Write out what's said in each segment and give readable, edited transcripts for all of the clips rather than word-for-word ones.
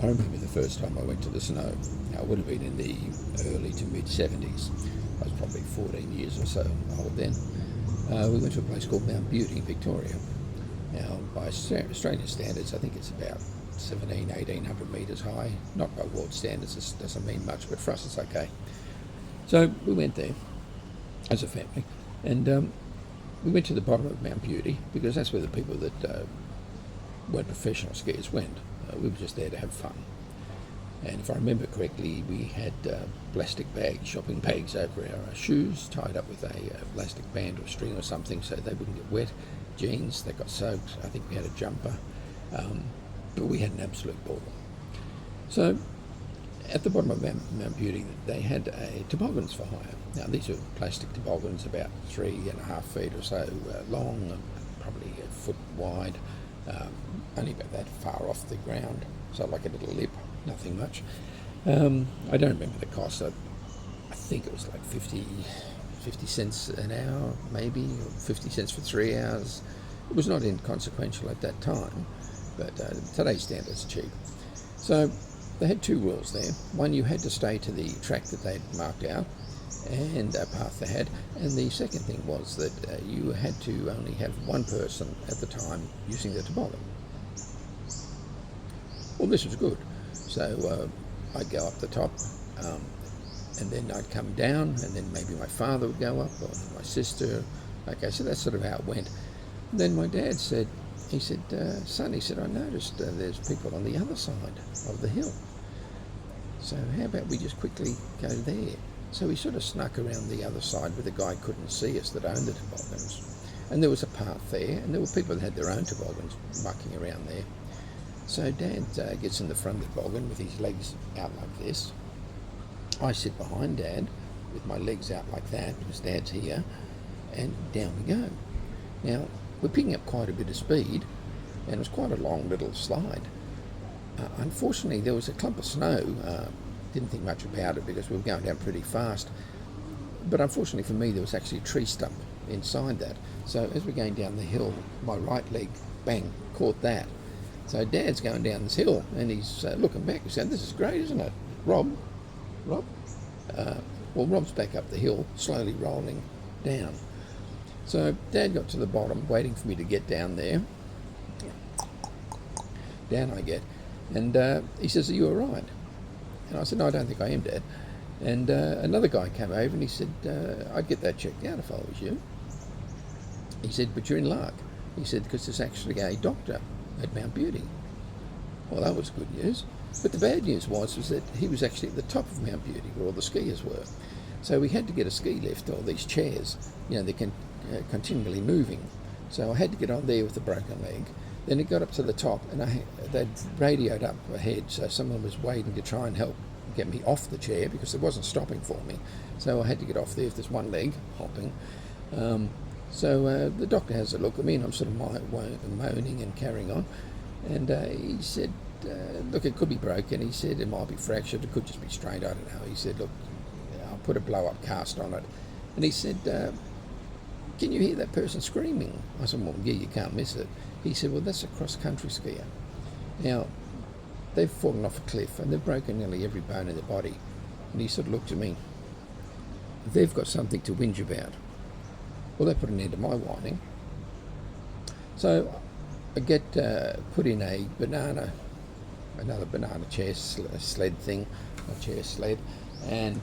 I remember the first time I went to the snow. Now, it would have been in the early to mid-70s. I was probably 14 years or so old then. We went to a place called Mount Beauty in Victoria. Now, by Australian standards, I think it's about 1800 metres high. Not by world standards, this doesn't mean much, but for us it's okay. So we went there as a family, and we went to the bottom of Mount Beauty because that's where the people that weren't professional skiers went. We were just there to have fun. And if I remember correctly, we had plastic bags, shopping bags over our shoes, tied up with a plastic band or string or something so they wouldn't get wet. Jeans, they got soaked. I think we had a jumper. But we had an absolute ball. So at the bottom of Mount Beauty, they had toboggans for hire. Now, these are plastic toboggans about 3.5 feet or so long, probably a foot wide, only about that far off the ground, so like a little lip, nothing much. I don't remember the cost. I think it was like 50 cents an hour, maybe, or 50 cents for 3 hours. It was not inconsequential at that time, but today's standards are cheap. So they had two rules there. One, you had to stay to the track that they'd marked out and a path they had, and the second thing was that you had to only have one person at the time using the toboggan. Well, this was good. So I'd go up the top, and then I'd come down, and then maybe my father would go up, or my sister. Okay, so that's sort of how it went. And then my dad said, son, he said, I noticed there's people on the other side of the hill. So how about we just quickly go there? So we sort of snuck around the other side where the guy couldn't see us that owned the toboggans. And there was a path there, and there were people that had their own toboggans mucking around there. So Dad gets in the front of the toboggan with his legs out like this. I sit behind Dad with my legs out like that because Dad's here, and down we go. Now, we're picking up quite a bit of speed, and it was quite a long little slide. Unfortunately, there was a clump of snow. Didn't think much about it because we were going down pretty fast. But unfortunately for me, there was actually a tree stump inside that. So as we're going down the hill, my right leg, bang, caught that. So Dad's going down this hill, and he's looking back. He's saying, "This is great, isn't it, Rob?" Well, Rob's back up the hill, slowly rolling down. So Dad got to the bottom, waiting for me to get down there. Down I get, and he says, "Are you all right?" And I said, "No, I don't think I am, Dad." And another guy came over and he said, "I'd get that checked out if I was you." He said, "But you're in luck." He said, "Because there's actually a doctor at Mount Beauty." Well, that was good news. But the bad news was that he was actually at the top of Mount Beauty where all the skiers were. So we had to get a ski lift, or these chairs, they can continually moving. So I had to get on there with a broken leg. Then it got up to the top, and they'd radioed up ahead, so someone was waiting to try and help get me off the chair because it wasn't stopping for me. So I had to get off there with this one leg hopping. So the doctor has a look at me, and I'm sort of moaning and carrying on. And he said, "Look, it could be broken." He said, "It might be fractured, it could just be strained, I don't know." He said, "Look, I'll put a blow-up cast on it." And he said, "Can you hear that person screaming?" I said, "Well, yeah, you can't miss it." He said, "Well, that's a cross-country skier. Now, they've fallen off a cliff and they've broken nearly every bone in their body." And he sort of looked at me. "They've got something to whinge about." Well, that put an end to my whining. So I get put in another banana chair sled thing, a chair sled, and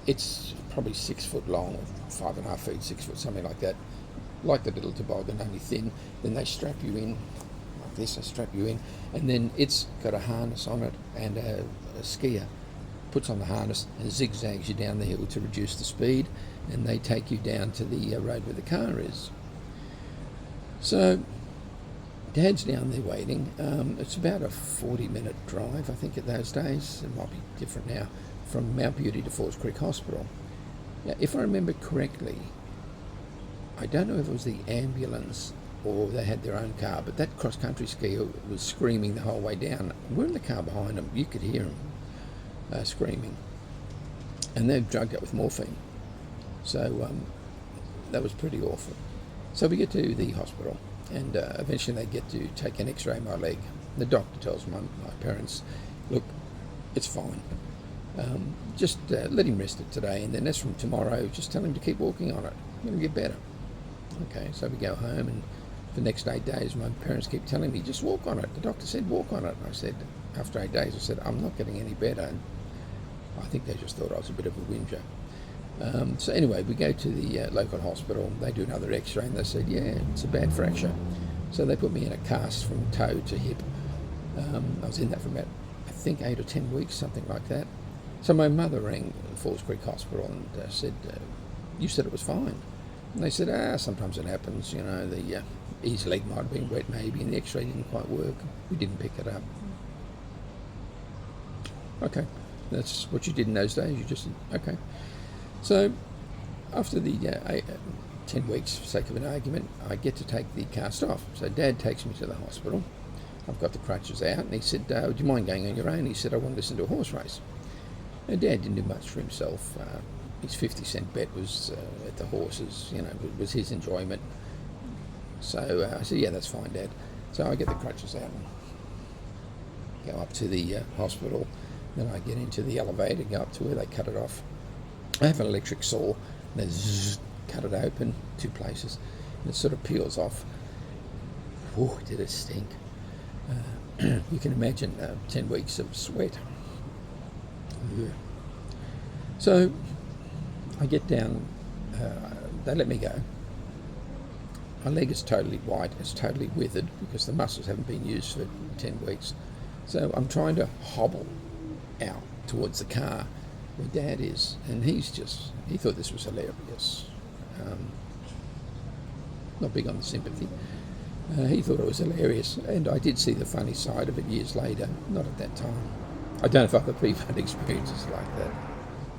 it's probably 6 foot long, 5.5 feet, 6 foot, something like that, like the little toboggan, only thin. Then they strap you in like this, and then it's got a harness on it, and a skier puts on the harness and zigzags you down the hill to reduce the speed, and they take you down to the road where the car is. So Dad's down there waiting. It's about a 40-minute drive, I think, at those days. It might be different now, from Mount Beauty to Falls Creek Hospital. Now, if I remember correctly, I don't know if it was the ambulance or they had their own car, but that cross-country skier was screaming the whole way down. We're in the car behind him. You could hear him screaming. And they're drugged up with morphine. So that was pretty awful. So we get to the hospital, and eventually they get to take an x-ray of my leg. The doctor tells my parents, look, it's fine. Just let him rest it today, and then as from tomorrow, just tell him to keep walking on it. It'll get better. Okay, so we go home, and for the next 8 days, my parents keep telling me, just walk on it. The doctor said, walk on it. And I said, after 8 days, I said, I'm not getting any better. And I think they just thought I was a bit of a whinger. So anyway, we go to the local hospital. They do another x-ray, and they said, yeah, it's a bad fracture. So they put me in a cast from toe to hip. I was in that for about, I think, 8 or 10 weeks, something like that. So my mother rang Falls Creek Hospital and said, you said it was fine. And they said, sometimes it happens, you know, the his leg might have been wet maybe, and the x-ray didn't quite work. We didn't pick it up. Okay, that's what you did in those days, you just, okay. So after the 10 weeks, for sake of an argument, I get to take the cast off. So Dad takes me to the hospital. I've got the crutches out, and he said, do you mind going on your own? He said, I want to listen to a horse race. And Dad didn't do much for himself. His 50-cent bet was at the horses, you know, it was his enjoyment. So I said, yeah, that's fine, Dad. So I get the crutches out and go up to the hospital. Then I get into the elevator, go up to where they cut it off. I have an electric saw, and they cut it open 2 places, and it sort of peels off. Oh, did it stink. You can imagine 10 weeks of sweat. Yeah. So I get down, they let me go. My leg is totally white, it's totally withered because the muscles haven't been used for 10 weeks. So I'm trying to hobble out towards the car where Dad is, and he thought this was hilarious. Not big on the sympathy. He thought it was hilarious, and I did see the funny side of it years later, not at that time. I don't know if other people had experiences like that.